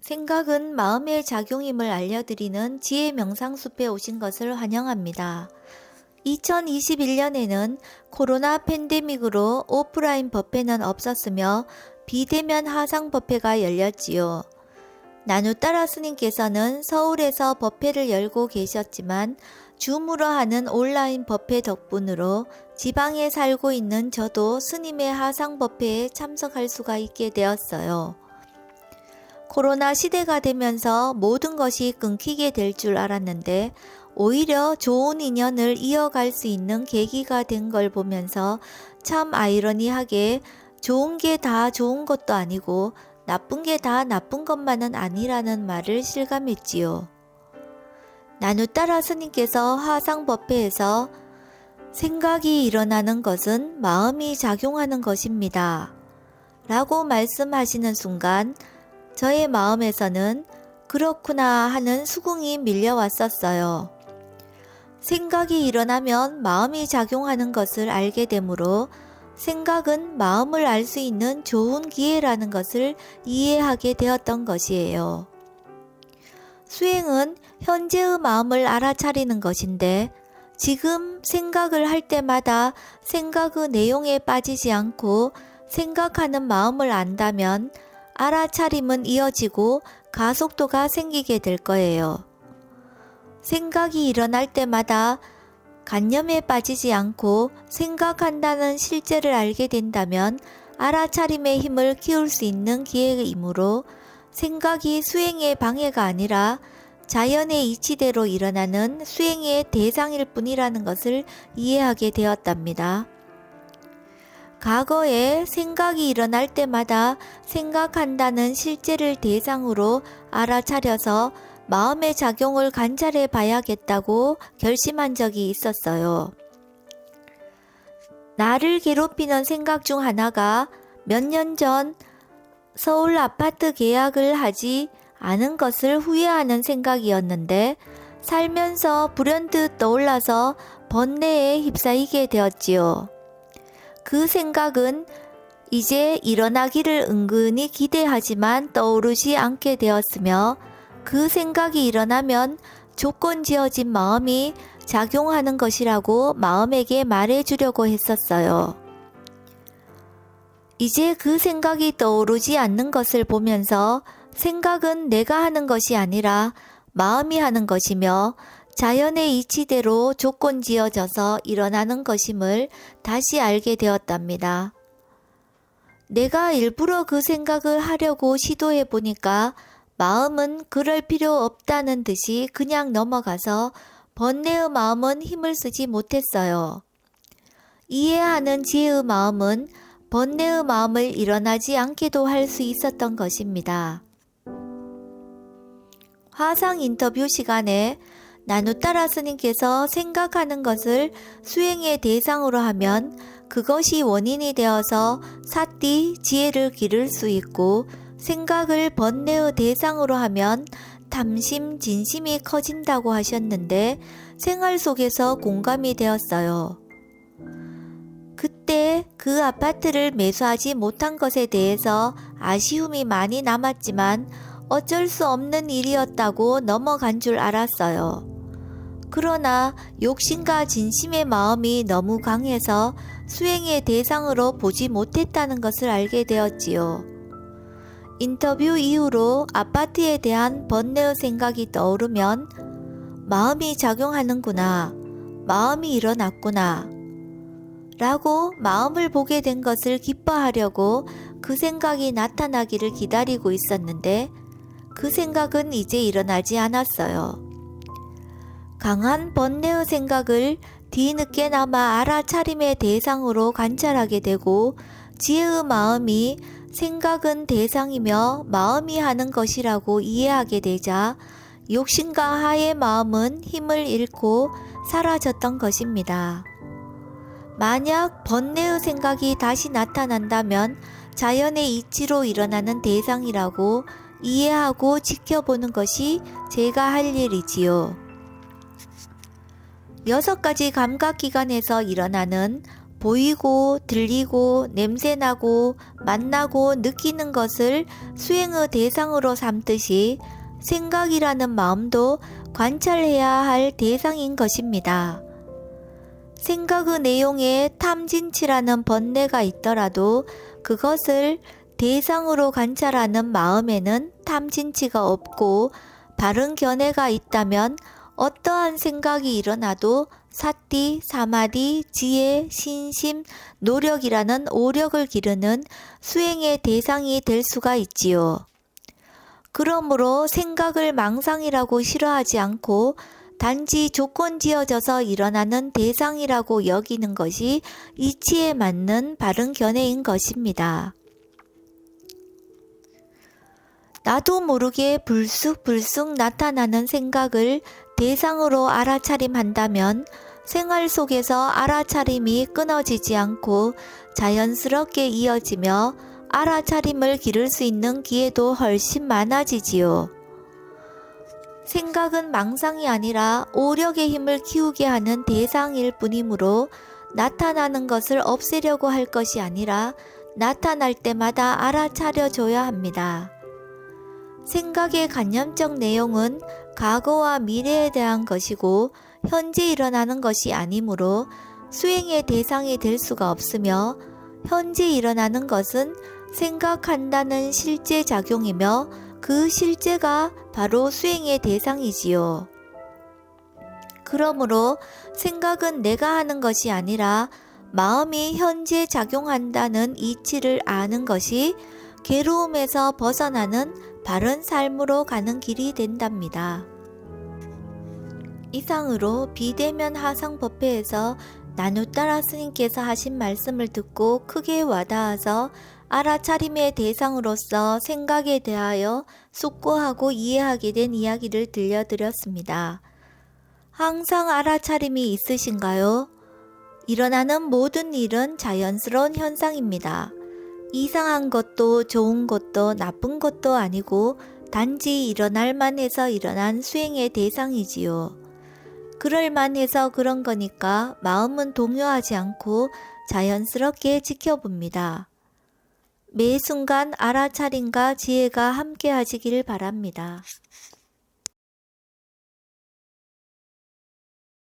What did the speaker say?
생각은 마음의 작용임을 알려드리는 지혜 명상숲에 오신 것을 환영합니다. 2021년에는 코로나 팬데믹으로 오프라인 법회는 없었으며 비대면 화상 법회가 열렸지요. 나누따라 스님께서는 서울에서 법회를 열고 계셨지만 줌으로 하는 온라인 법회 덕분으로 지방에 살고 있는 저도 스님의 화상 법회에 참석할 수가 있게 되었어요. 코로나 시대가 되면서 모든 것이 끊기게 될 줄 알았는데 오히려 좋은 인연을 이어갈 수 있는 계기가 된 걸 보면서 참 아이러니하게 좋은 게 다 좋은 것도 아니고 나쁜 게 다 나쁜 것만은 아니라는 말을 실감했지요. 나누따라 스님께서 화상법회에서 생각이 일어나는 것은 마음이 작용하는 것입니다. 라고 말씀하시는 순간 저의 마음에서는 그렇구나 하는 수긍이 밀려왔었어요. 생각이 일어나면 마음이 작용하는 것을 알게 되므로 생각은 마음을 알 수 있는 좋은 기회라는 것을 이해하게 되었던 것이에요. 수행은 현재의 마음을 알아차리는 것인데 지금 생각을 할 때마다 생각의 내용에 빠지지 않고 생각하는 마음을 안다면 알아차림은 이어지고 가속도가 생기게 될 거예요. 생각이 일어날 때마다 관념에 빠지지 않고 생각한다는 실제를 알게 된다면 알아차림의 힘을 키울 수 있는 기회이므로 생각이 수행의 방해가 아니라 자연의 이치대로 일어나는 수행의 대상일 뿐이라는 것을 이해하게 되었답니다. 과거에 생각이 일어날 때마다 생각한다는 실제를 대상으로 알아차려서 마음의 작용을 관찰해 봐야겠다고 결심한 적이 있었어요. 나를 괴롭히는 생각 중 하나가 몇 년 전 서울 아파트 계약을 하지 않은 것을 후회하는 생각이었는데 살면서 불현듯 떠올라서 번뇌에 휩싸이게 되었지요. 그 생각은 이제 일어나기를 은근히 기대하지만 떠오르지 않게 되었으며 그 생각이 일어나면 조건 지어진 마음이 작용하는 것이라고 마음에게 말해주려고 했었어요. 이제 그 생각이 떠오르지 않는 것을 보면서 생각은 내가 하는 것이 아니라 마음이 하는 것이며 자연의 이치대로 조건 지어져서 일어나는 것임을 다시 알게 되었답니다. 내가 일부러 그 생각을 하려고 시도해 보니까 마음은 그럴 필요 없다는 듯이 그냥 넘어가서 번뇌의 마음은 힘을 쓰지 못했어요. 이해하는 지혜의 마음은 번뇌의 마음을 일어나지 않게도 할 수 있었던 것입니다. 화상 인터뷰 시간에 나누따라 스님께서 생각하는 것을 수행의 대상으로 하면 그것이 원인이 되어서 사띠 지혜를 기를 수 있고 생각을 번뇌의 대상으로 하면 탐심, 진심이 커진다고 하셨는데 생활 속에서 공감이 되었어요. 그때 그 아파트를 매수하지 못한 것에 대해서 아쉬움이 많이 남았지만 어쩔 수 없는 일이었다고 넘어간 줄 알았어요. 그러나 욕심과 진심의 마음이 너무 강해서 수행의 대상으로 보지 못했다는 것을 알게 되었지요. 인터뷰 이후로 아파트에 대한 번뇌의 생각이 떠오르면 마음이 작용하는구나, 마음이 일어났구나 라고 마음을 보게 된 것을 기뻐하려고 그 생각이 나타나기를 기다리고 있었는데 그 생각은 이제 일어나지 않았어요. 강한 번뇌의 생각을 뒤늦게나마 알아차림의 대상으로 관찰하게 되고 지혜의 마음이 생각은 대상이며 마음이 하는 것이라고 이해하게 되자 욕심과 하의 마음은 힘을 잃고 사라졌던 것입니다. 만약 번뇌의 생각이 다시 나타난다면 자연의 이치로 일어나는 대상이라고 이해하고 지켜보는 것이 제가 할 일이지요. 6가지 감각기관에서 일어나는 보이고 들리고 냄새나고 만나고 느끼는 것을 수행의 대상으로 삼듯이 생각이라는 마음도 관찰해야 할 대상인 것입니다. 생각의 내용에 탐진치라는 번뇌가 있더라도 그것을 대상으로 관찰하는 마음에는 탐진치가 없고 바른 견해가 있다면 어떠한 생각이 일어나도 사띠, 사마디, 지혜, 신심, 노력이라는 오력을 기르는 수행의 대상이 될 수가 있지요. 그러므로 생각을 망상이라고 싫어하지 않고 단지 조건 지어져서 일어나는 대상이라고 여기는 것이 이치에 맞는 바른 견해인 것입니다. 나도 모르게 불쑥불쑥 나타나는 생각을 대상으로 알아차림한다면 생활 속에서 알아차림이 끊어지지 않고 자연스럽게 이어지며 알아차림을 기를 수 있는 기회도 훨씬 많아지지요. 생각은 망상이 아니라 오력의 힘을 키우게 하는 대상일 뿐이므로 나타나는 것을 없애려고 할 것이 아니라 나타날 때마다 알아차려줘야 합니다. 생각의 관념적 내용은 과거와 미래에 대한 것이고 현재 일어나는 것이 아니므로 수행의 대상이 될 수가 없으며 현재 일어나는 것은 생각한다는 실제 작용이며 그 실제가 바로 수행의 대상이지요. 그러므로 생각은 내가 하는 것이 아니라 마음이 현재 작용한다는 이치를 아는 것이 괴로움에서 벗어나는 바른 삶으로 가는 길이 된답니다. 이상으로 비대면 하상법회에서 나누따라 스님께서 하신 말씀을 듣고 크게 와닿아서 알아차림의 대상으로서 생각에 대하여 숙고하고 이해하게 된 이야기를 들려드렸습니다. 항상 알아차림이 있으신가요? 일어나는 모든 일은 자연스러운 현상입니다. 이상한 것도 좋은 것도 나쁜 것도 아니고 단지 일어날 만해서 일어난 수행의 대상이지요. 그럴 만해서 그런 거니까 마음은 동요하지 않고 자연스럽게 지켜봅니다. 매 순간 알아차림과 지혜가 함께 하시길 바랍니다.